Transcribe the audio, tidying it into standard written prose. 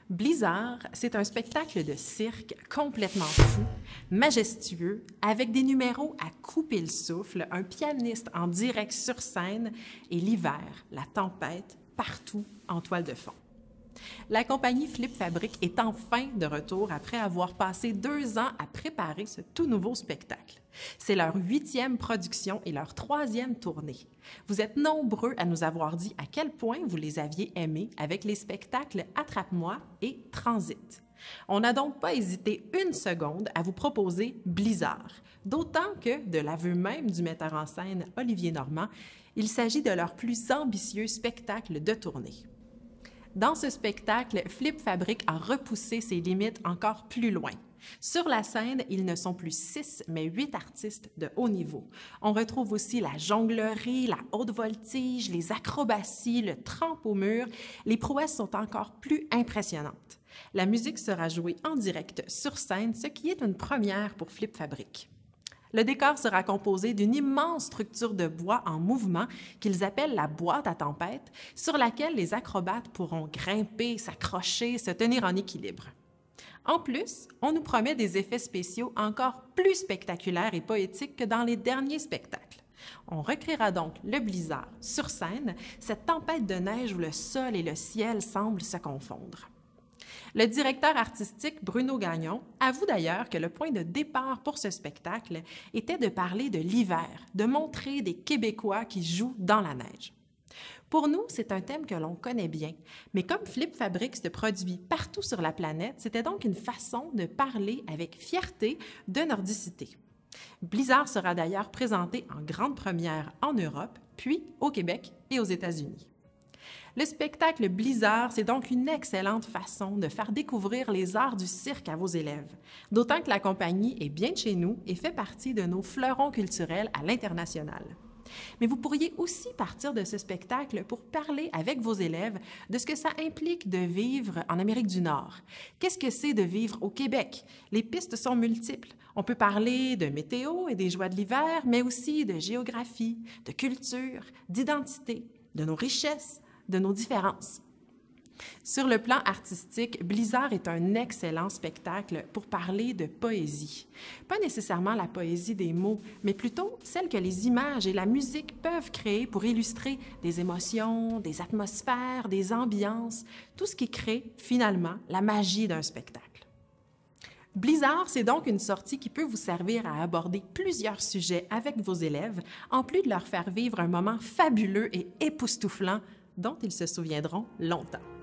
Blizzard, c'est un spectacle de cirque complètement fou, majestueux, avec des numéros à couper le souffle, un pianiste en direct sur scène et l'hiver, la tempête, partout en toile de fond. La compagnie Flip Fabric est enfin de retour après avoir passé 2 ans à préparer ce tout nouveau spectacle. C'est leur 8e production et leur 3e tournée. Vous êtes nombreux à nous avoir dit à quel point vous les aviez aimés avec les spectacles Attrape-moi et Transit. On n'a donc pas hésité une seconde à vous proposer Blizzard, d'autant que, de l'aveu même du metteur en scène Olivier Normand, il s'agit de leur plus ambitieux spectacle de tournée. Dans ce spectacle, Flip Fabric a repoussé ses limites encore plus loin. Sur la scène, ils ne sont plus 6, mais 8 artistes de haut niveau. On retrouve aussi la jonglerie, la haute voltige, les acrobaties, le tramp au mur. Les prouesses sont encore plus impressionnantes. La musique sera jouée en direct sur scène, ce qui est une première pour Flip Fabric. Le décor sera composé d'une immense structure de bois en mouvement qu'ils appellent la boîte à tempête, sur laquelle les acrobates pourront grimper, s'accrocher, se tenir en équilibre. En plus, on nous promet des effets spéciaux encore plus spectaculaires et poétiques que dans les derniers spectacles. On recréera donc le blizzard sur scène, cette tempête de neige où le sol et le ciel semblent se confondre. Le directeur artistique Bruno Gagnon avoue d'ailleurs que le point de départ pour ce spectacle était de parler de l'hiver, de montrer des Québécois qui jouent dans la neige. Pour nous, c'est un thème que l'on connaît bien, mais comme Flip Fabric se produit partout sur la planète, c'était donc une façon de parler avec fierté de nordicité. Blizzard sera d'ailleurs présenté en grande première en Europe, puis au Québec et aux États-Unis. Le spectacle Blizzard, c'est donc une excellente façon de faire découvrir les arts du cirque à vos élèves, d'autant que la compagnie est bien de chez nous et fait partie de nos fleurons culturels à l'international. Mais vous pourriez aussi partir de ce spectacle pour parler avec vos élèves de ce que ça implique de vivre en Amérique du Nord. Qu'est-ce que c'est de vivre au Québec? Les pistes sont multiples. On peut parler de météo et des joies de l'hiver, mais aussi de géographie, de culture, d'identité, de nos richesses, de nos différences. Sur le plan artistique, Blizzard est un excellent spectacle pour parler de poésie. Pas nécessairement la poésie des mots, mais plutôt celle que les images et la musique peuvent créer pour illustrer des émotions, des atmosphères, des ambiances, tout ce qui crée finalement la magie d'un spectacle. Blizzard, c'est donc une sortie qui peut vous servir à aborder plusieurs sujets avec vos élèves, en plus de leur faire vivre un moment fabuleux et époustouflant dont ils se souviendront longtemps.